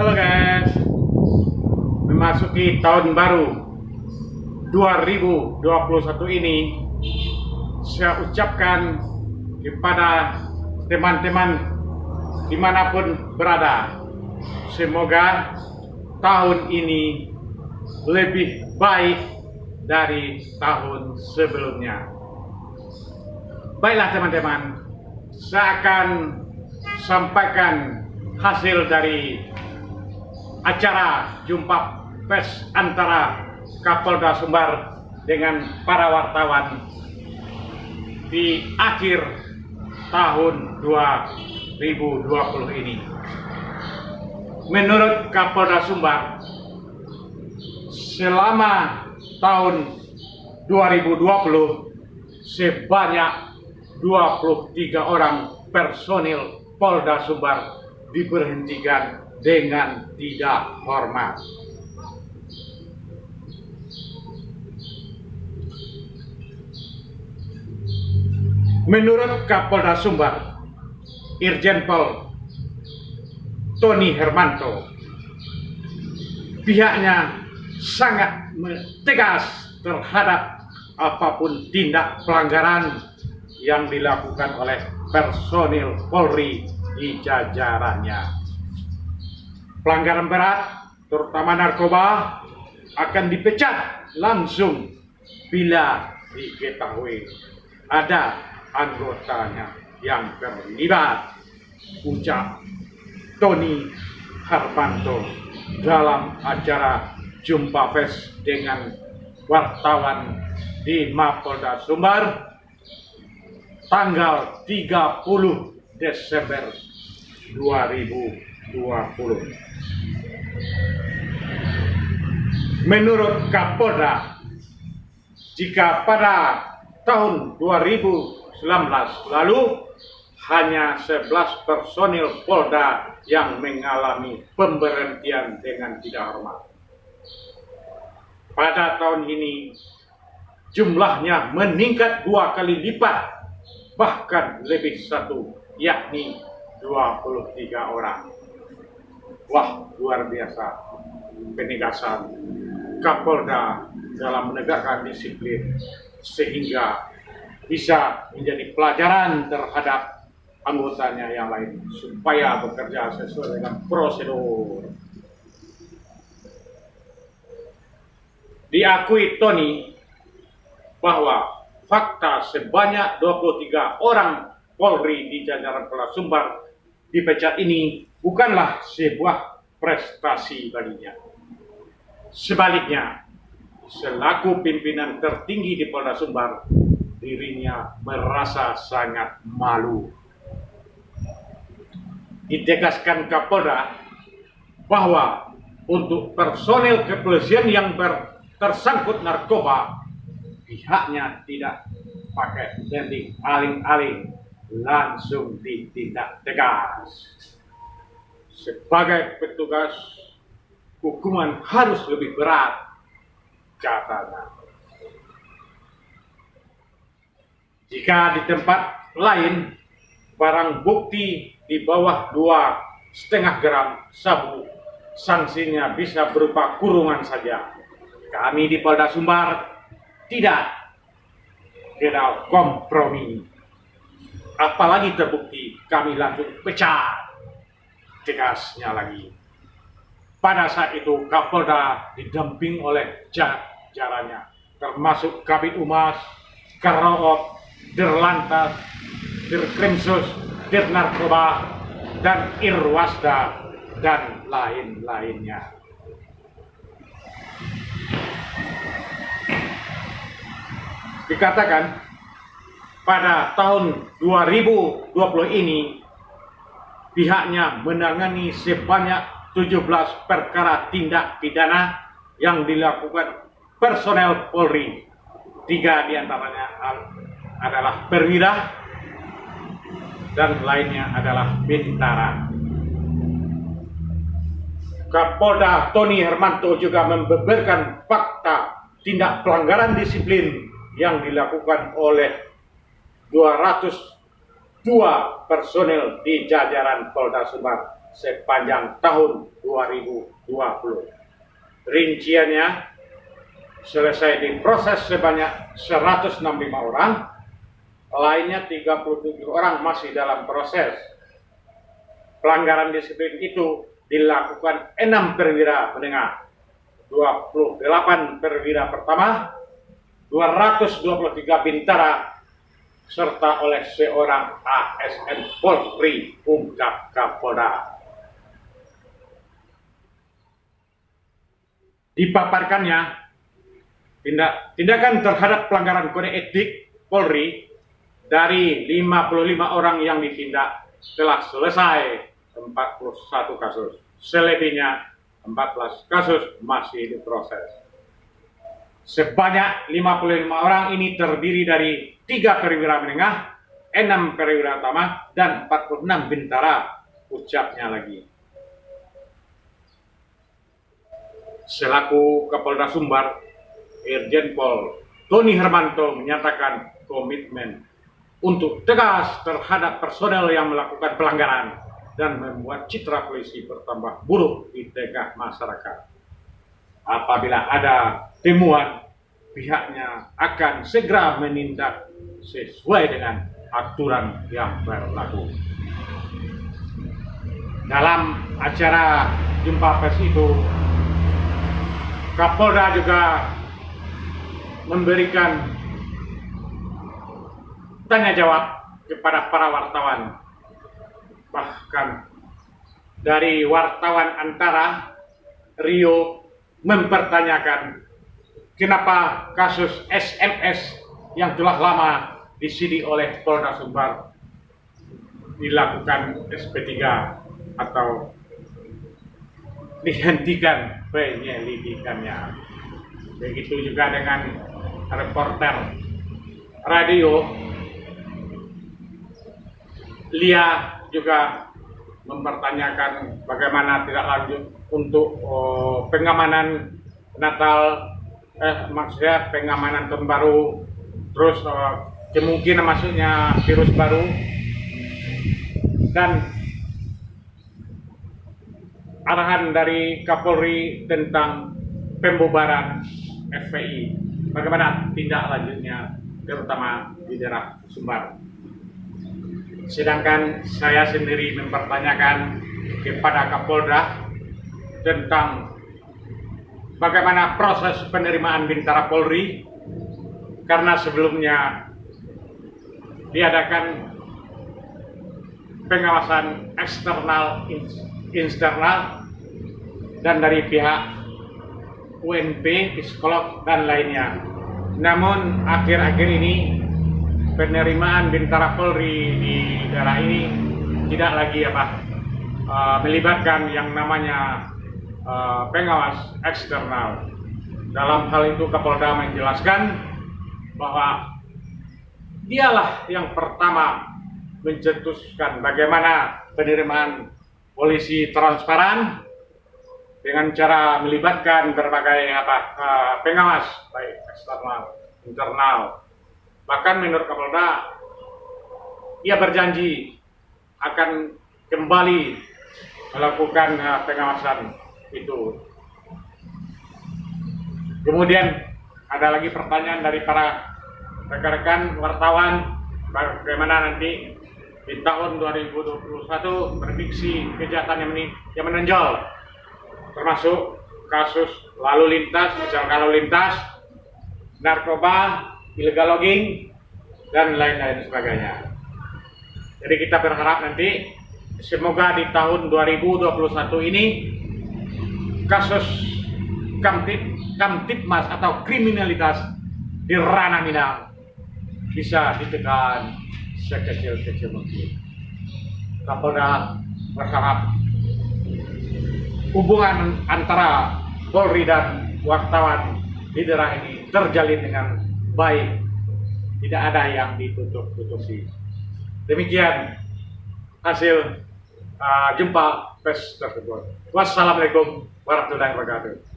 Halo guys, memasuki tahun baru 2021 ini, saya ucapkan kepada teman-teman dimanapun berada, semoga tahun ini lebih baik dari tahun sebelumnya. Baiklah teman-teman, saya akan sampaikan hasil dari acara jumpa pers antara Kapolda Sumbar dengan para wartawan di akhir tahun 2020 ini. Menurut Kapolda Sumbar, selama tahun 2020 sebanyak 23 orang personil Polda Sumbar diberhentikan dengan tidak hormat. Menurut Kapolda Sumbar, Irjen Pol Tony Hermanto, pihaknya sangat tegas terhadap apapun tindak pelanggaran yang dilakukan oleh personil Polri di jajarannya. Pelanggaran berat, terutama narkoba, akan dipecat langsung bila diketahui ada anggotanya yang terlibat, ucap Tony Hermanto dalam acara jumpa pers dengan wartawan di Mapolda Sumbar tanggal 30 Desember 2020. Menurut Kapolda, jika pada tahun 2019 lalu hanya 11 personil Polda yang mengalami pemberhentian dengan tidak hormat, pada tahun ini jumlahnya meningkat 2 kali lipat, bahkan lebih satu, yakni 23 orang. Wah, luar biasa penegasan Kapolda dalam menegakkan disiplin, sehingga bisa menjadi pelajaran terhadap anggotanya yang lain supaya bekerja sesuai dengan prosedur. Diakui Tony bahwa fakta sebanyak 23 orang Polri di jajaran Polda Sumbar dipecat ini bukanlah sebuah prestasi baginya. Sebaliknya, selaku pimpinan tertinggi di Polda Sumbar, dirinya merasa sangat malu. Ditegaskan Kapolda bahwa untuk personel kepolisian yang tersangkut narkoba, pihaknya tidak pakai teknik aling-aling, langsung ditindak tegas. Sebagai petugas, hukuman harus lebih berat, katanya. Jika di tempat lain barang bukti di bawah 2,5 gram sabu, sanksinya bisa berupa kurungan saja. Kami di Polda Sumbar tidak kompromi. Apalagi terbukti, kami langsung pecat, tegasnya lagi. Pada saat itu Kapolda didamping oleh jajarannya, termasuk Kabid Humas, Karoop, Dirlantas, Dirkrimsus, Dirnarkoba, dan Irwasda, dan lain-lainnya. Dikatakan pada tahun 2020 ini pihaknya menangani sebanyak 17 perkara tindak pidana yang dilakukan personel Polri. 3 diantaranya adalah perwira dan lainnya adalah bintara. Kapolda Tony Hermanto juga membeberkan fakta tindak pelanggaran disiplin yang dilakukan oleh 202 personel di jajaran Polda Sumbar sepanjang tahun 2020. Rinciannya, selesai diproses sebanyak 165 orang, lainnya 37 orang masih dalam proses. Pelanggaran disiplin itu dilakukan 6 perwira menengah, 28 perwira pertama, 223 bintara, serta oleh seorang ASN Polri, ungkap Kapolda. Dipaparkannya, tindakan terhadap pelanggaran kode etik Polri dari 55 orang yang ditindak telah selesai 41 kasus. Selebihnya 14 kasus masih diproses. Sebanyak 55 orang ini terdiri dari 3 perwira menengah, 6 perwira utama, dan 46 bintara, ucapnya lagi. Selaku Kapolda Sumbar, Irjen Pol Tony Hermanto menyatakan komitmen untuk tegas terhadap personel yang melakukan pelanggaran dan membuat citra polisi bertambah buruk di tengah masyarakat. Apabila ada temuan, pihaknya akan segera menindak sesuai dengan aturan yang berlaku. Dalam acara jumpa pers itu, Kapolda juga memberikan tanya jawab kepada para wartawan. Bahkan dari wartawan antara, Rio mempertanyakan kenapa kasus SMS yang telah lama disidik oleh Polda Sumbar dilakukan SP3 atau dihentikan penyelidikannya. Begitu juga dengan reporter radio, Lia juga mempertanyakan bagaimana tidak lanjut untuk pengamanan Natal, maksudnya pengamanan tahun baru, terus kemungkinan masuknya virus baru, dan arahan dari Kapolri tentang pembubaran FPI, bagaimana tindak lanjutnya terutama di daerah Sumbar. Sedangkan saya sendiri mempertanyakan kepada Kapolda tentang bagaimana proses penerimaan bintara Polri, karena sebelumnya diadakan pengawasan eksternal, internal, dan dari pihak UNP, psikolog, dan lainnya. Namun akhir-akhir ini penerimaan bintara Polri di daerah ini tidak lagi melibatkan yang namanya pengawas eksternal. Dalam hal itu Kapolda menjelaskan bahwa dialah yang pertama mencetuskan bagaimana penerimaan polisi transparan dengan cara melibatkan berbagai pengawas baik eksternal, internal. Bahkan menurut Kapolda, ia berjanji akan kembali melakukan pengawasan itu. Kemudian ada lagi pertanyaan dari para rekan-rekan wartawan, bagaimana nanti di tahun 2021 prediksi kejahatan yang menonjol, termasuk kasus lalu lintas, kecelakaan lalu lintas, narkoba, illegal logging, dan lain-lain sebagainya. Jadi kita berharap nanti semoga di tahun 2021 ini kasus Kamtipmas atau kriminalitas di ranah Minang bisa ditekan sekecil-kecil mungkin. Kapolda berharap hubungan antara Polri dan wartawan di daerah ini terjalin dengan baik, tidak ada yang ditutup-tutupi. Demikian hasil jumpa pers tersebut. Wassalamualaikum warahmatullahi wabarakatuh.